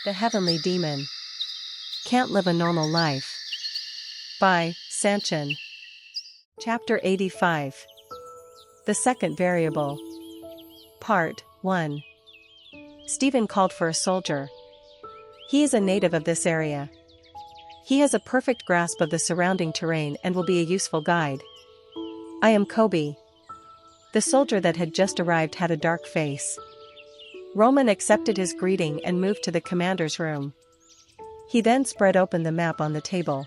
The Heavenly Demon. Can't Live a Normal Life. By Sanchin. Chapter 85. The Second Variable. Part 1. Stephen called for a soldier. He is a native of this area. He has a perfect grasp of the surrounding terrain and will be a useful guide. I am Kobe. The soldier that had just arrived had a dark face. Roman accepted his greeting and moved to the commander's room. He then spread open the map on the table.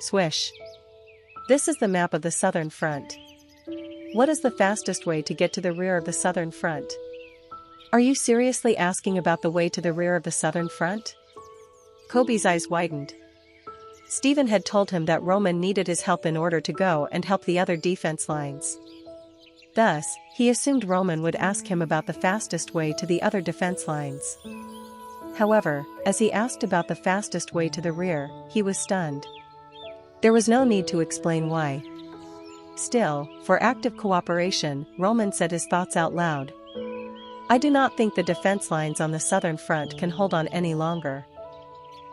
Swish. This is the map of the southern front. What is the fastest way to get to the rear of the southern front? Are you seriously asking about the way to the rear of the southern front? Kobe's eyes widened. Stephen had told him that Roman needed his help in order to go and help the other defense lines. Thus, he assumed Roman would ask him about the fastest way to the other defense lines. However, as he asked about the fastest way to the rear, he was stunned. There was no need to explain why. Still, for active cooperation, Roman said his thoughts out loud. I do not think the defense lines on the southern front can hold on any longer.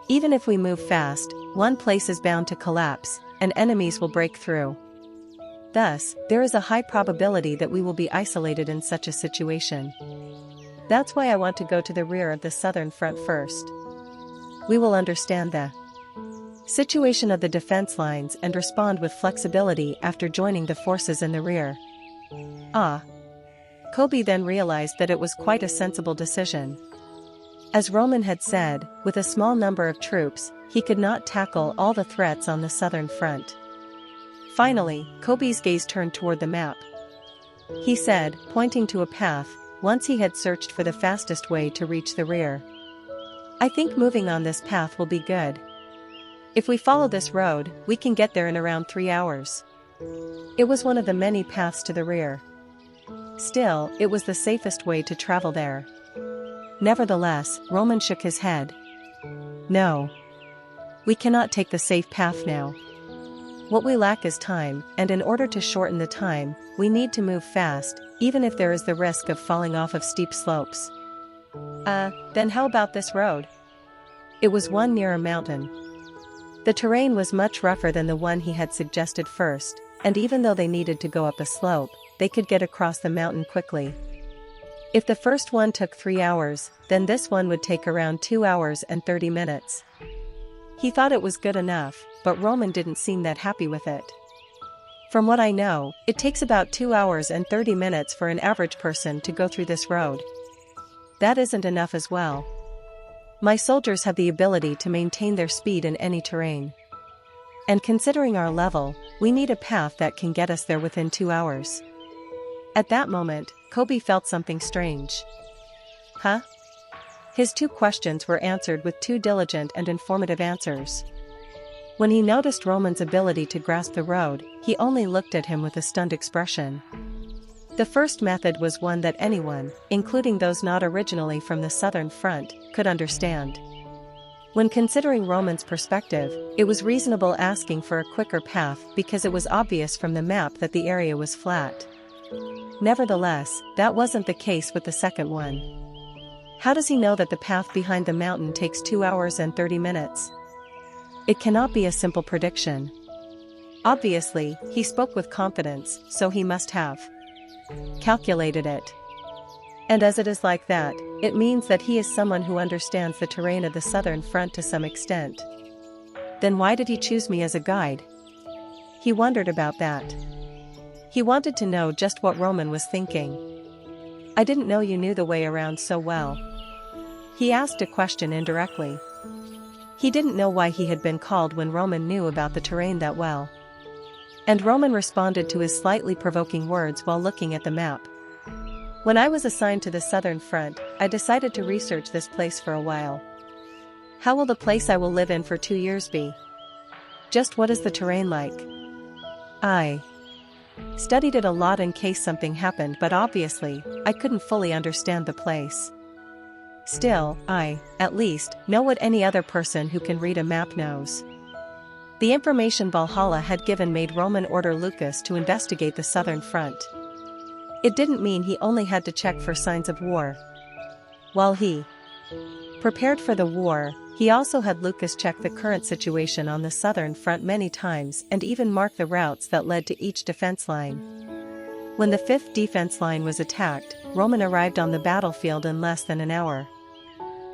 Even if we move fast, one place is bound to collapse, and enemies will break through. Thus, there is a high probability that we will be isolated in such a situation. That's why I want to go to the rear of the southern front first. We will understand the situation of the defense lines and respond with flexibility after joining the forces in the rear. Kobe then realized that it was quite a sensible decision. As Roman had said, with a small number of troops, he could not tackle all the threats on the southern front. Finally, Kobe's gaze turned toward the map. He said, pointing to a path, once he had searched for the fastest way to reach the rear. I think moving on this path will be good. If we follow this road, we can get there in around 3 hours. It was one of the many paths to the rear. Still, it was the safest way to travel there. Nevertheless, Roman shook his head. No. We cannot take the safe path now. What we lack is time, and in order to shorten the time, we need to move fast, even if there is the risk of falling off of steep slopes. Then how about this road? It was one near a mountain. The terrain was much rougher than the one he had suggested first, and even though they needed to go up a slope, they could get across the mountain quickly. If the first one took 3 hours, then this one would take around 2 hours and 30 minutes. He thought it was good enough, but Roman didn't seem that happy with it. From what I know, it takes about 2 hours and 30 minutes for an average person to go through this road. That isn't enough as well. My soldiers have the ability to maintain their speed in any terrain. And considering our level, we need a path that can get us there within 2 hours. At that moment, Kobe felt something strange. Huh? His 2 questions were answered with 2 diligent and informative answers. When he noticed Roman's ability to grasp the road, he only looked at him with a stunned expression. The first method was one that anyone, including those not originally from the southern front, could understand. When considering Roman's perspective, it was reasonable asking for a quicker path because it was obvious from the map that the area was flat. Nevertheless, that wasn't the case with the second one. How does he know that the path behind the mountain takes 2 hours and 30 minutes? It cannot be a simple prediction. Obviously, he spoke with confidence, so he must have calculated it. And as it is like that, it means that he is someone who understands the terrain of the southern front to some extent. Then why did he choose me as a guide? He wondered about that. He wanted to know just what Roman was thinking. I didn't know you knew the way around so well. He asked a question indirectly. He didn't know why he had been called when Roman knew about the terrain that well. And Roman responded to his slightly provoking words while looking at the map. When I was assigned to the southern front, I decided to research this place for a while. How will the place I will live in for 2 years be? Just what is the terrain like? I studied it a lot in case something happened, but obviously, I couldn't fully understand the place. Still, I, at least, know what any other person who can read a map knows. The information Valhalla had given made Roman order Lucas to investigate the southern front. It didn't mean he only had to check for signs of war. While he Prepared for the war, he also had Lucas check the current situation on the southern front many times and even mark the routes that led to each defense line. When the 5th defense line was attacked, Roman arrived on the battlefield in less than an hour.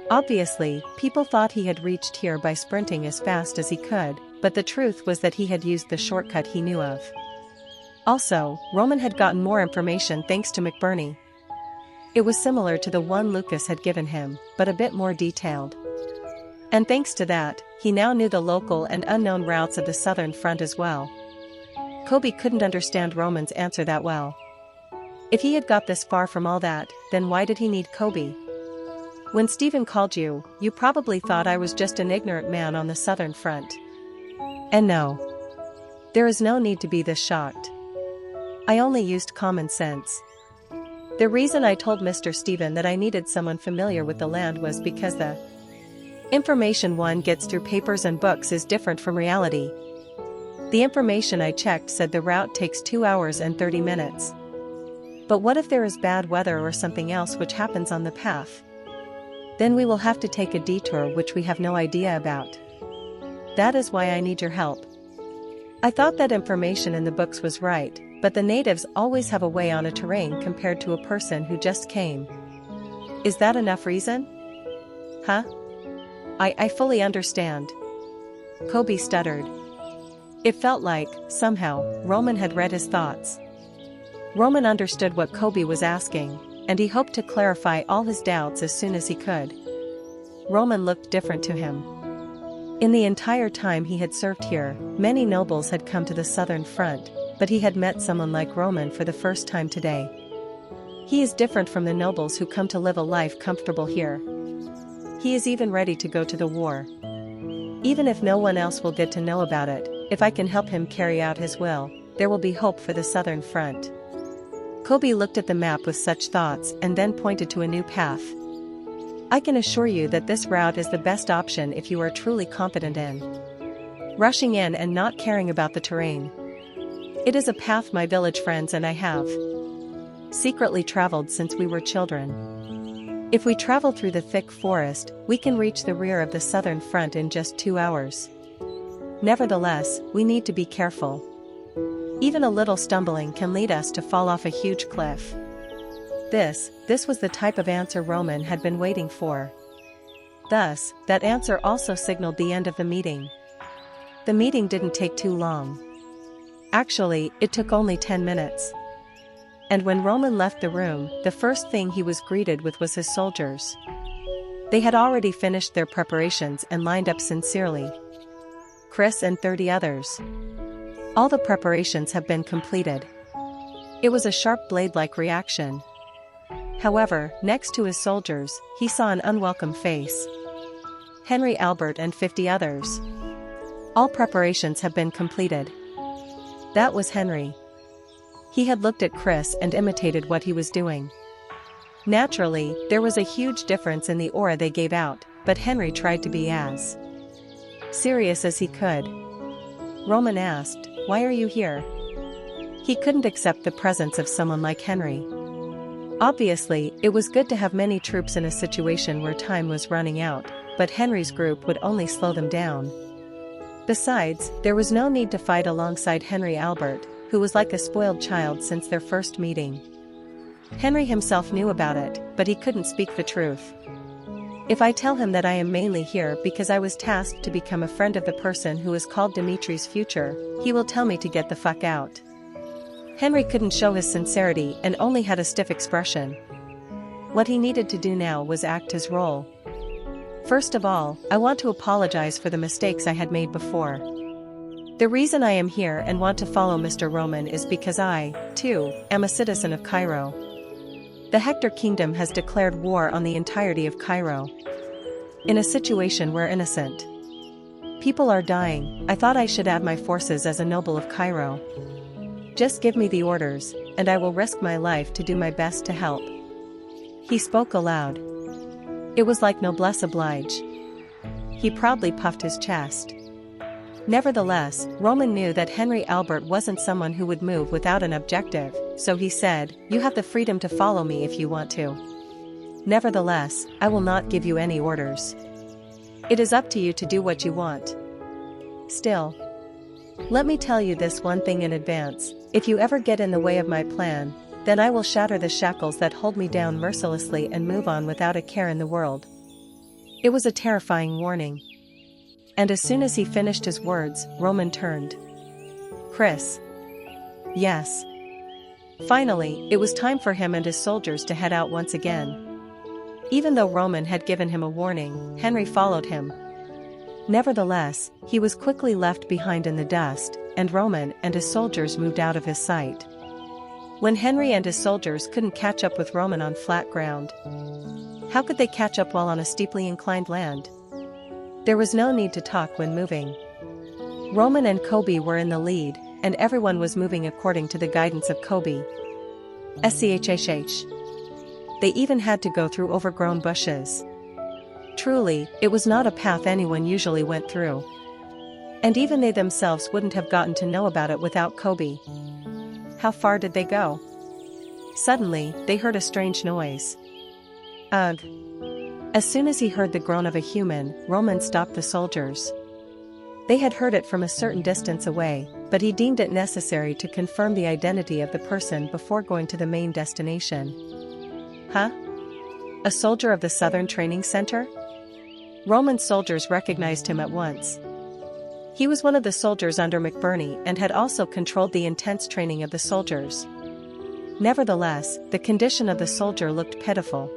Obviously, people thought he had reached here by sprinting as fast as he could, but the truth was that he had used the shortcut he knew of. Also, Roman had gotten more information thanks to McBurney. It was similar to the one Lucas had given him, but a bit more detailed. And thanks to that, he now knew the local and unknown routes of the southern front as well. Kobe couldn't understand Roman's answer that well. If he had got this far from all that, then why did he need Kobe? When Stephen called you, you probably thought I was just an ignorant man on the southern front. And no. There is no need to be this shocked. I only used common sense. The reason I told Mr. Stephen that I needed someone familiar with the land was because the information one gets through papers and books is different from reality. The information I checked said the route takes 2 hours and 30 minutes. But what if there is bad weather or something else which happens on the path? Then we will have to take a detour which we have no idea about. That is why I need your help. I thought that information in the books was right, but the natives always have a way on a terrain compared to a person who just came. Is that enough reason? Huh? I fully understand. Kobe stuttered. It felt like, somehow, Roman had read his thoughts. Roman understood what Kobe was asking, and he hoped to clarify all his doubts as soon as he could. Roman looked different to him. In the entire time he had served here, many nobles had come to the southern front, but he had met someone like Roman for the first time today. He is different from the nobles who come to live a life comfortable here. He is even ready to go to the war. Even if no one else will get to know about it, if I can help him carry out his will, there will be hope for the southern front. Kobe looked at the map with such thoughts and then pointed to a new path. I can assure you that this route is the best option if you are truly confident in rushing in and not caring about the terrain. It is a path my village friends and I have secretly traveled since we were children. If we travel through the thick forest, we can reach the rear of the southern front in just 2 hours. Nevertheless, we need to be careful. Even a little stumbling can lead us to fall off a huge cliff. This was the type of answer Roman had been waiting for. Thus, that answer also signaled the end of the meeting. The meeting didn't take too long. Actually, it took only 10 minutes. And when Roman left the room, the first thing he was greeted with was his soldiers. They had already finished their preparations and lined up sincerely. Chris and 30 others. All the preparations have been completed. It was a sharp blade-like reaction. However, next to his soldiers, he saw an unwelcome face. Henry Albert and 50 others. All preparations have been completed. That was Henry. He had looked at Chris and imitated what he was doing. Naturally, there was a huge difference in the aura they gave out, but Henry tried to be as serious as he could. Roman asked, "Why are you here?" He couldn't accept the presence of someone like Henry. Obviously, it was good to have many troops in a situation where time was running out, but Henry's group would only slow them down. Besides, there was no need to fight alongside Henry Albert, who was like a spoiled child since their first meeting. Henry himself knew about it, but he couldn't speak the truth. If I tell him that I am mainly here because I was tasked to become a friend of the person who is called Dimitri's future, he will tell me to get the fuck out. Henry couldn't show his sincerity and only had a stiff expression. What he needed to do now was act his role. First of all, I want to apologize for the mistakes I had made before. The reason I am here and want to follow Mr. Roman is because I, too, am a citizen of Cairo. The Hector Kingdom has declared war on the entirety of Cairo. In a situation where innocent people are dying, I thought I should add my forces as a noble of Cairo. Just give me the orders, and I will risk my life to do my best to help. He spoke aloud. It was like noblesse oblige. He proudly puffed his chest. Nevertheless, Roman knew that Henry Albert wasn't someone who would move without an objective, so he said, "You have the freedom to follow me if you want to." Nevertheless, I will not give you any orders. It is up to you to do what you want. Still, let me tell you this one thing in advance: if you ever get in the way of my plan, then I will shatter the shackles that hold me down mercilessly and move on without a care in the world. It was a terrifying warning. And as soon as he finished his words, Roman turned. Chris. Yes. Finally, it was time for him and his soldiers to head out once again. Even though Roman had given him a warning, Henry followed him. Nevertheless, he was quickly left behind in the dust, and Roman and his soldiers moved out of his sight. When Henry and his soldiers couldn't catch up with Roman on flat ground, how could they catch up while on a steeply inclined land? There was no need to talk when moving. Roman and Kobe were in the lead, and everyone was moving according to the guidance of Kobe. Schhh. They even had to go through overgrown bushes. Truly, it was not a path anyone usually went through. And even they themselves wouldn't have gotten to know about it without Kobe. How far did they go? Suddenly, they heard a strange noise. Ugh. As soon as he heard the groan of a human, Roman stopped the soldiers. They had heard it from a certain distance away, but he deemed it necessary to confirm the identity of the person before going to the main destination. Huh? A soldier of the Southern Training Center? Roman soldiers recognized him at once. He was one of the soldiers under McBurney and had also controlled the intense training of the soldiers. Nevertheless, the condition of the soldier looked pitiful.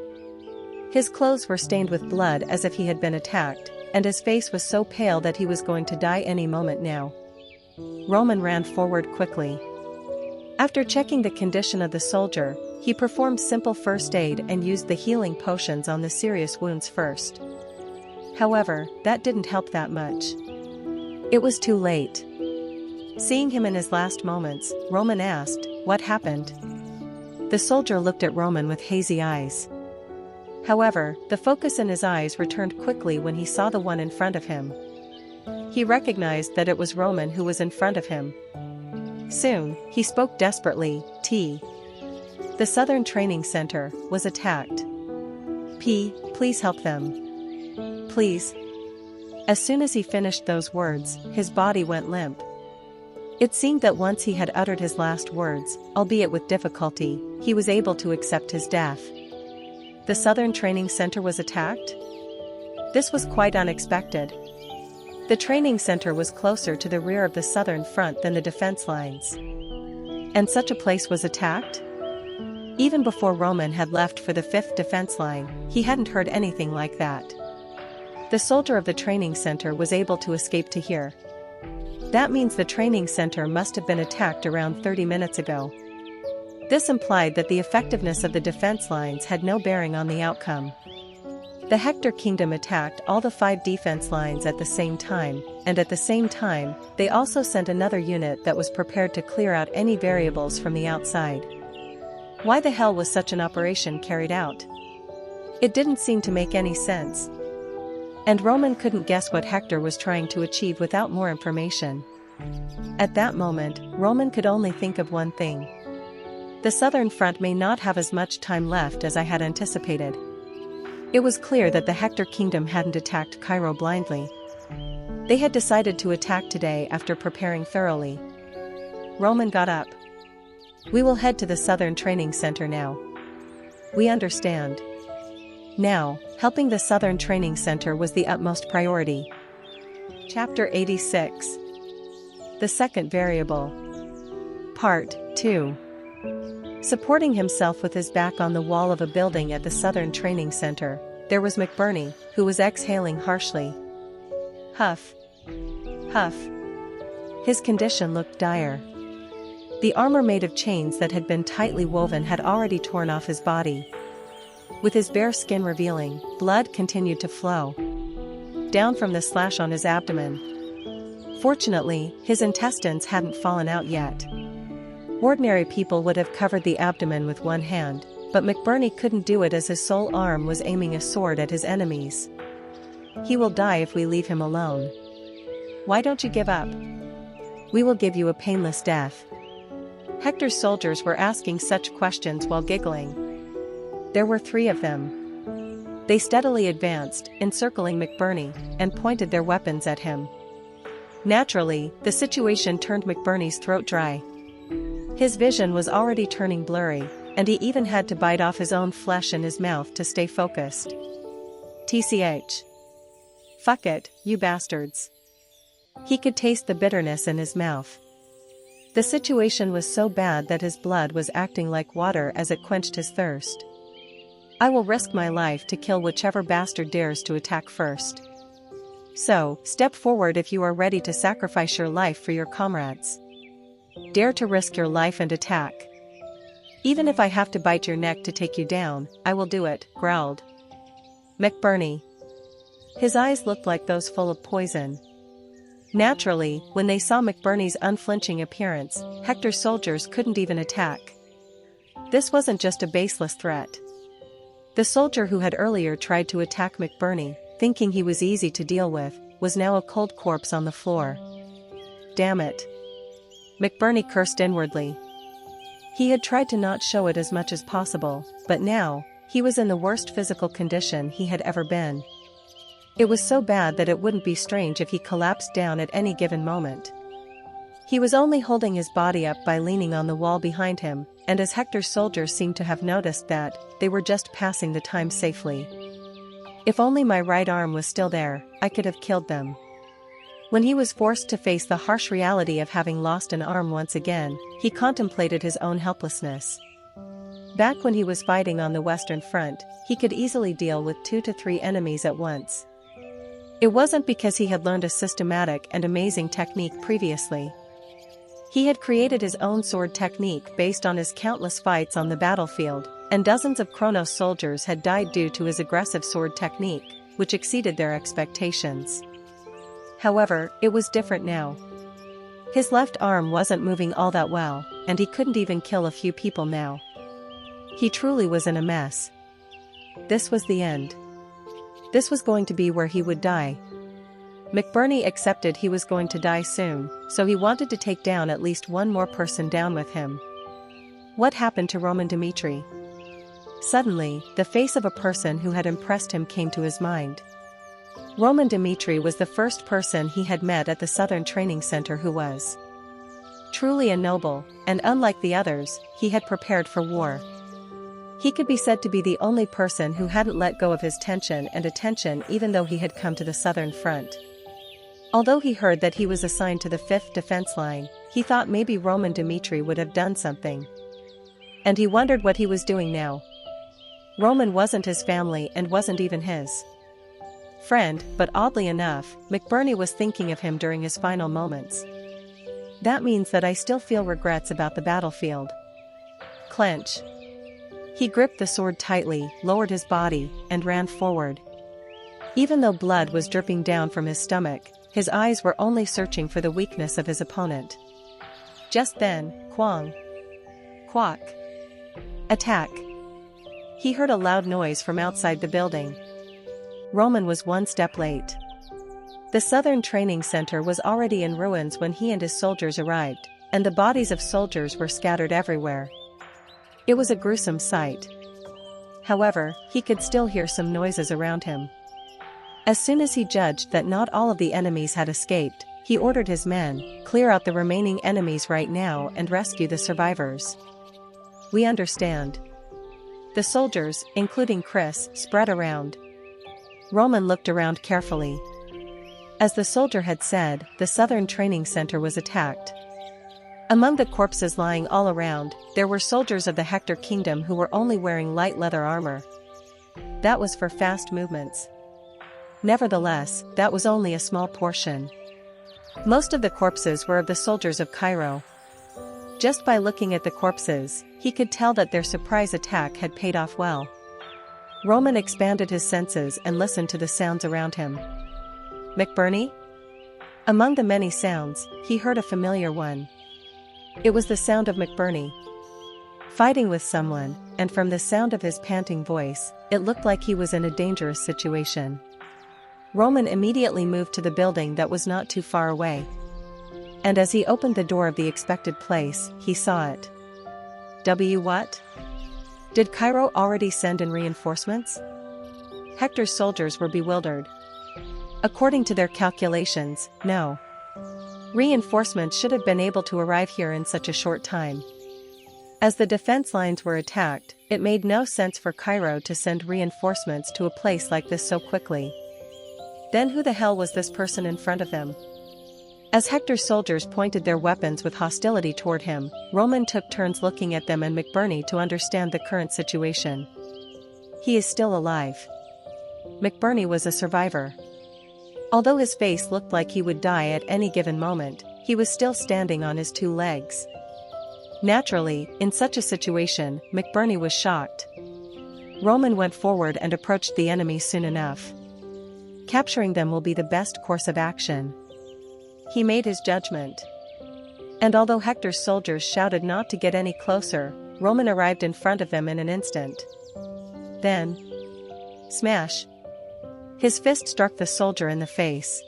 His clothes were stained with blood as if he had been attacked, and his face was so pale that he was going to die any moment now. Roman ran forward quickly. After checking the condition of the soldier, he performed simple first aid and used the healing potions on the serious wounds first. However, that didn't help that much. It was too late. Seeing him in his last moments, Roman asked, "What happened?" The soldier looked at Roman with hazy eyes. However, the focus in his eyes returned quickly when he saw the one in front of him. He recognized that it was Roman who was in front of him. Soon, he spoke desperately, "The Southern Training Center was attacked. Please help them. Please." As soon as he finished those words, his body went limp. It seemed that once he had uttered his last words, albeit with difficulty, he was able to accept his death. The Southern Training Center was attacked? This was quite unexpected. The training center was closer to the rear of the southern front than the defense lines. And such a place was attacked? Even before Roman had left for the 5th defense line, he hadn't heard anything like that. The soldier of the training center was able to escape to here. That means the training center must have been attacked around 30 minutes ago. This implied that the effectiveness of the defense lines had no bearing on the outcome. The Hector Kingdom attacked all the 5 defense lines at the same time, and at the same time, they also sent another unit that was prepared to clear out any variables from the outside. Why the hell was such an operation carried out? It didn't seem to make any sense. And Roman couldn't guess what Hector was trying to achieve without more information. At that moment, Roman could only think of one thing. The southern front may not have as much time left as I had anticipated. It was clear that the Hector Kingdom hadn't attacked Cairo blindly. They had decided to attack today after preparing thoroughly. Roman got up. "We will head to the Southern Training Center now." "We understand." Now, helping the Southern Training Center was the utmost priority. Chapter 86. The Second Variable. Part 2. Supporting himself with his back on the wall of a building at the Southern Training Center, there was McBurney, who was exhaling harshly. Huff. Huff. His condition looked dire. The armor made of chains that had been tightly woven had already torn off his body. With his bare skin revealing, blood continued to flow down from the slash on his abdomen. Fortunately, his intestines hadn't fallen out yet. Ordinary people would have covered the abdomen with one hand, but McBurney couldn't do it as his sole arm was aiming a sword at his enemies. "He will die if we leave him alone. Why don't you give up? We will give you a painless death." Hector's soldiers were asking such questions while giggling. There were 3 of them. They steadily advanced, encircling McBurney, and pointed their weapons at him. Naturally, the situation turned McBurney's throat dry. His vision was already turning blurry, and he even had to bite off his own flesh in his mouth to stay focused. TCH. Fuck it, you bastards. He could taste the bitterness in his mouth. The situation was so bad that his blood was acting like water as it quenched his thirst. I will risk my life to kill whichever bastard dares to attack first. So, step forward if you are ready to sacrifice your life for your comrades. Dare to risk your life and attack. Even if I have to bite your neck to take you down, I will do it, growled McBurney. His eyes looked like those full of poison. Naturally, when they saw McBurney's unflinching appearance, Hector's soldiers couldn't even attack. This wasn't just a baseless threat. The soldier who had earlier tried to attack McBurney, thinking he was easy to deal with, was now a cold corpse on the floor. Damn it. McBurney cursed inwardly. He had tried to not show it as much as possible, but now, he was in the worst physical condition he had ever been. It was so bad that it wouldn't be strange if he collapsed down at any given moment. He was only holding his body up by leaning on the wall behind him, and as Hector's soldiers seemed to have noticed that, they were just passing the time safely. If only my right arm was still there, I could have killed them. When he was forced to face the harsh reality of having lost an arm once again, he contemplated his own helplessness. Back when he was fighting on the Western Front, he could easily deal with 2 to 3 enemies at once. It wasn't because he had learned a systematic and amazing technique previously. He had created his own sword technique based on his countless fights on the battlefield, and dozens of Kronos soldiers had died due to his aggressive sword technique, which exceeded their expectations. However, it was different now. His left arm wasn't moving all that well, and he couldn't even kill a few people now. He truly was in a mess. This was the end. This was going to be where he would die. McBurney accepted he was going to die soon, so he wanted to take down at least one more person down with him. What happened to Roman Dmitri? Suddenly, the face of a person who had impressed him came to his mind. Roman Dmitri was the first person he had met at the Southern Training Center who was truly a noble, and unlike the others, he had prepared for war. He could be said to be the only person who hadn't let go of his tension and attention even though he had come to the Southern Front. Although he heard that he was assigned to the 5th Defense Line, he thought maybe Roman Dmitri would have done something. And he wondered what he was doing now. Roman wasn't his family and wasn't even his friend, but oddly enough, McBurney was thinking of him during his final moments. That means that I still feel regrets about the battlefield. Clench. He gripped the sword tightly, lowered his body, and ran forward. Even though blood was dripping down from his stomach, his eyes were only searching for the weakness of his opponent. Just then, Quang. Quack. Attack. He heard a loud noise from outside the building. Roman was one step late. The Southern Training Center was already in ruins when he and his soldiers arrived, and the bodies of soldiers were scattered everywhere. It was a gruesome sight. However, he could still hear some noises around him. As soon as he judged that not all of the enemies had escaped, he ordered his men, clear out the remaining enemies right now and rescue the survivors. We understand. The soldiers, including Chris, spread around. Roman looked around carefully. As the soldier had said, the Southern Training Center was attacked. Among the corpses lying all around, there were soldiers of the Hector Kingdom who were only wearing light leather armor. That was for fast movements. Nevertheless, that was only a small portion. Most of the corpses were of the soldiers of Cairo. Just by looking at the corpses, he could tell that their surprise attack had paid off well. Roman expanded his senses and listened to the sounds around him. McBurney? Among the many sounds, he heard a familiar one. It was the sound of McBurney fighting with someone, and from the sound of his panting voice, it looked like he was in a dangerous situation. Roman immediately moved to the building that was not too far away. And as he opened the door of the expected place, he saw it. What? Did Cairo already send in reinforcements? Hector's soldiers were bewildered. According to their calculations, no reinforcements should have been able to arrive here in such a short time. As the defense lines were attacked, it made no sense for Cairo to send reinforcements to a place like this so quickly. Then who the hell was this person in front of him? As Hector's soldiers pointed their weapons with hostility toward him, Roman took turns looking at them and McBurney to understand the current situation. He is still alive. McBurney was a survivor. Although his face looked like he would die at any given moment, he was still standing on his two legs. Naturally, in such a situation, McBurney was shocked. Roman went forward and approached the enemy soon enough. Capturing them will be the best course of action. He made his judgment. And although Hector's soldiers shouted not to get any closer, Roman arrived in front of them in an instant. Then, smash! His fist struck the soldier in the face.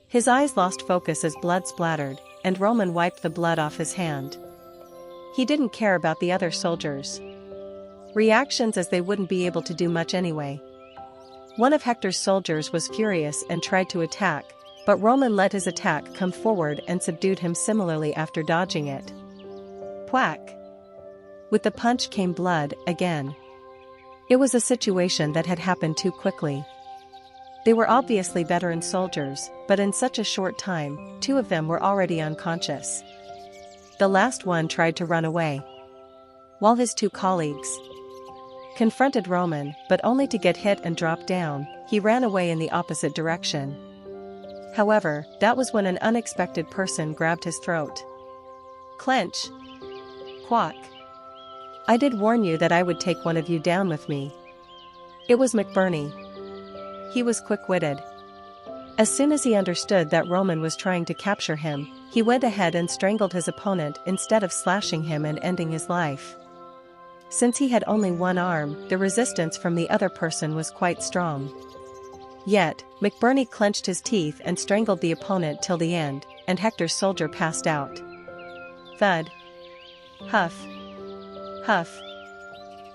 His eyes lost focus as blood splattered, and Roman wiped the blood off his hand. He didn't care about the other soldiers' reactions, as they wouldn't be able to do much anyway. One of Hector's soldiers was furious and tried to attack, but Roman let his attack come forward and subdued him similarly after dodging it. Whack! With the punch came blood, again. It was a situation that had happened too quickly. They were obviously veteran soldiers, but in such a short time, two of them were already unconscious. The last one tried to run away, while his two colleagues confronted Roman, but only to get hit and drop down. He ran away in the opposite direction. However, that was when an unexpected person grabbed his throat. Clench! Quack! I did warn you that I would take one of you down with me. It was McBurney. He was quick-witted. As soon as he understood that Roman was trying to capture him, he went ahead and strangled his opponent instead of slashing him and ending his life. Since he had only one arm, the resistance from the other person was quite strong. Yet, McBurney clenched his teeth and strangled the opponent till the end, and Hector's soldier passed out. Thud. Huff. Huff.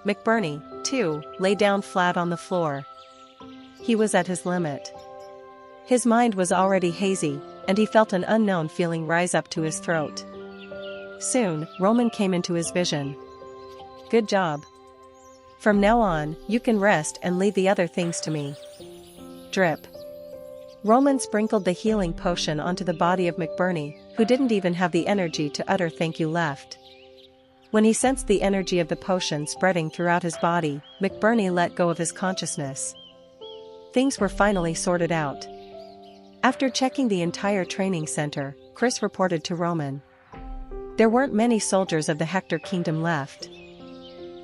McBurney, too, lay down flat on the floor. He was at his limit. His mind was already hazy, and he felt an unknown feeling rise up to his throat. Soon, Roman came into his vision. Good job. From now on, you can rest and leave the other things to me. Drip. Roman sprinkled the healing potion onto the body of McBurney, who didn't even have the energy to utter thank you left. When he sensed the energy of the potion spreading throughout his body, McBurney let go of his consciousness. Things were finally sorted out. After checking the entire training center, Chris reported to Roman. There weren't many soldiers of the Hector kingdom left.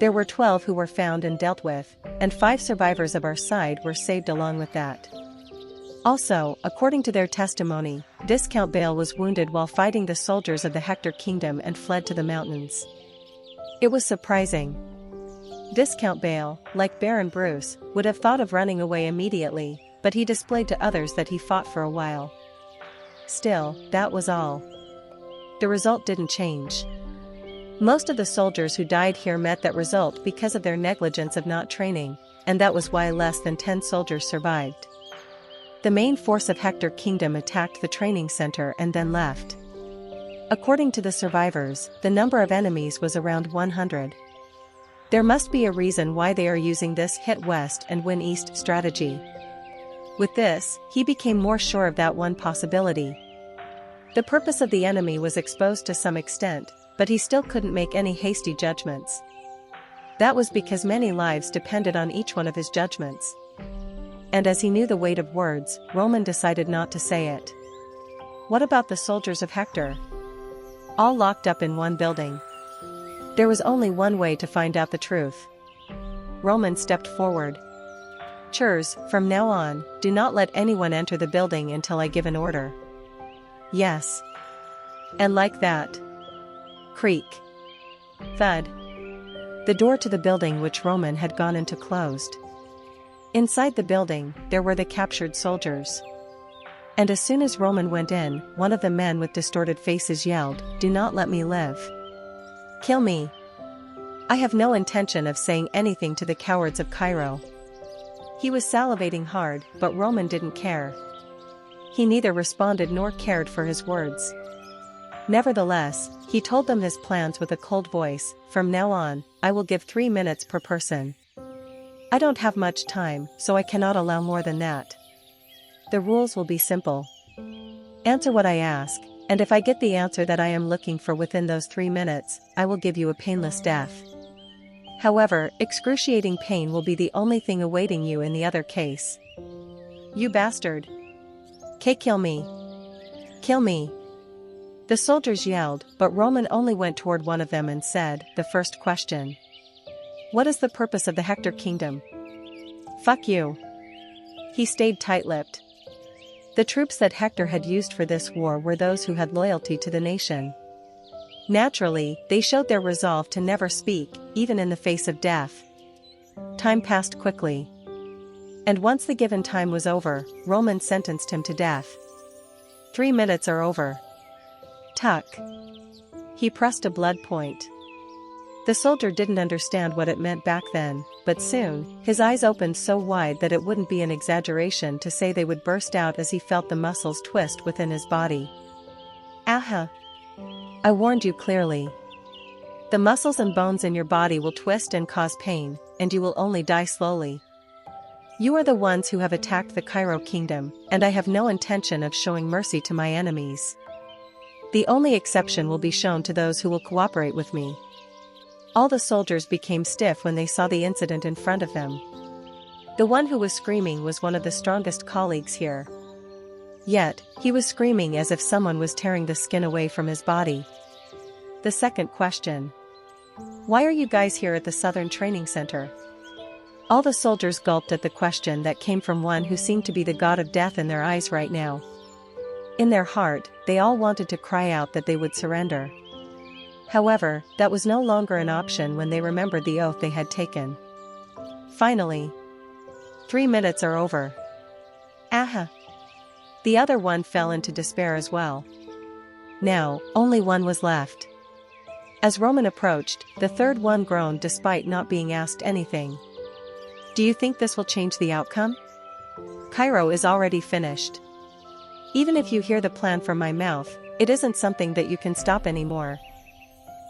There were 12 who were found and dealt with, and 5 survivors of our side were saved along with that. Also, according to their testimony, Viscount Bale was wounded while fighting the soldiers of the Hector kingdom and fled to the mountains. It was surprising. Viscount Bale, like Baron Bruce, would have thought of running away immediately, but he displayed to others that he fought for a while. Still, that was all. The result didn't change. Most of the soldiers who died here met that result because of their negligence of not training, and that was why less than 10 soldiers survived. The main force of Hector Kingdom attacked the training center and then left. According to the survivors, the number of enemies was around 100. There must be a reason why they are using this hit west and win east strategy. With this, he became more sure of that one possibility. The purpose of the enemy was exposed to some extent, but he still couldn't make any hasty judgments. That was because many lives depended on each one of his judgments. And as he knew the weight of words, Roman decided not to say it. What about the soldiers of Hector? All locked up in one building. There was only one way to find out the truth. Roman stepped forward. Churs, from now on, do not let anyone enter the building until I give an order. Yes. And like that. Creak. Thud. The door to the building which Roman had gone into closed. Inside the building, there were the captured soldiers. And as soon as Roman went in, one of the men with distorted faces yelled, "Do not let me live. Kill me. I have no intention of saying anything to the cowards of Cairo." He was salivating hard, but Roman didn't care. He neither responded nor cared for his words. Nevertheless, he told them his plans with a cold voice. From now on, I will give 3 minutes per person. I don't have much time, so I cannot allow more than that. The rules will be simple. Answer what I ask, and if I get the answer that I am looking for within those 3 minutes, I will give you a painless death. However, excruciating pain will be the only thing awaiting you in the other case. You bastard! Kill me! Kill me! The soldiers yelled, but Roman only went toward one of them and said, the first question. What is the purpose of the Hector kingdom? Fuck you. He stayed tight-lipped. The troops that Hector had used for this war were those who had loyalty to the nation. Naturally, they showed their resolve to never speak, even in the face of death. Time passed quickly. And once the given time was over, Roman sentenced him to death. 3 minutes are over. Tuck. He pressed a blood point. The soldier didn't understand what it meant back then, but soon, his eyes opened so wide that it wouldn't be an exaggeration to say they would burst out as he felt the muscles twist within his body. Aha! I warned you clearly. The muscles and bones in your body will twist and cause pain, and you will only die slowly. You are the ones who have attacked the Cairo kingdom, and I have no intention of showing mercy to my enemies. The only exception will be shown to those who will cooperate with me. All the soldiers became stiff when they saw the incident in front of them. The one who was screaming was one of the strongest colleagues here. Yet, he was screaming as if someone was tearing the skin away from his body. The second question. Why are you guys here at the Southern Training Center? All the soldiers gulped at the question that came from one who seemed to be the god of death in their eyes right now. In their heart, they all wanted to cry out that they would surrender. However, that was no longer an option when they remembered the oath they had taken. Finally. 3 minutes are over. Aha! The other one fell into despair as well. Now, only one was left. As Roman approached, the third one groaned despite not being asked anything. Do you think this will change the outcome? Cairo is already finished. Even if you hear the plan from my mouth, it isn't something that you can stop anymore.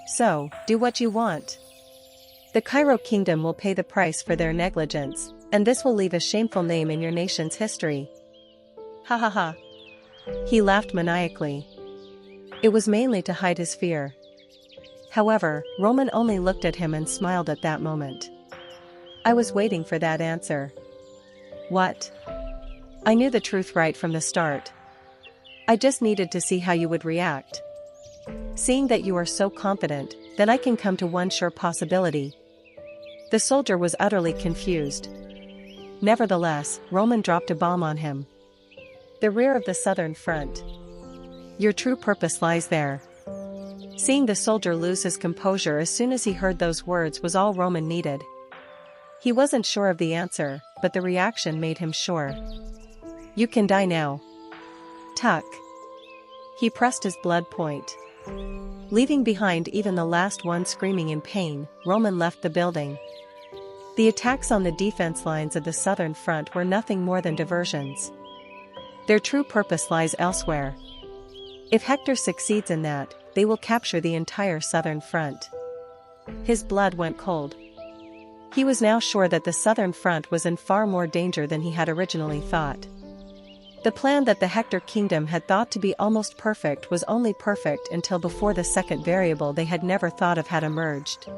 So, do what you want. The Cairo kingdom will pay the price for their negligence, and this will leave a shameful name in your nation's history. Ha ha ha. He laughed maniacally. It was mainly to hide his fear. However, Roman only looked at him and smiled at that moment. I was waiting for that answer. What? I knew the truth right from the start. I just needed to see how you would react. Seeing that you are so confident, then I can come to one sure possibility. The soldier was utterly confused. Nevertheless, Roman dropped a bomb on him. The rear of the southern front. Your true purpose lies there. Seeing the soldier lose his composure as soon as he heard those words was all Roman needed. He wasn't sure of the answer, but the reaction made him sure. You can die now. Tuck. He pressed his blood point. Leaving behind even the last one screaming in pain, Roman left the building. The attacks on the defense lines of the southern front were nothing more than diversions. Their true purpose lies elsewhere. If Hector succeeds in that, they will capture the entire southern front. His blood went cold. He was now sure that the southern front was in far more danger than he had originally thought. The plan that the Hector kingdom had thought to be almost perfect was only perfect until before the second variable they had never thought of had emerged.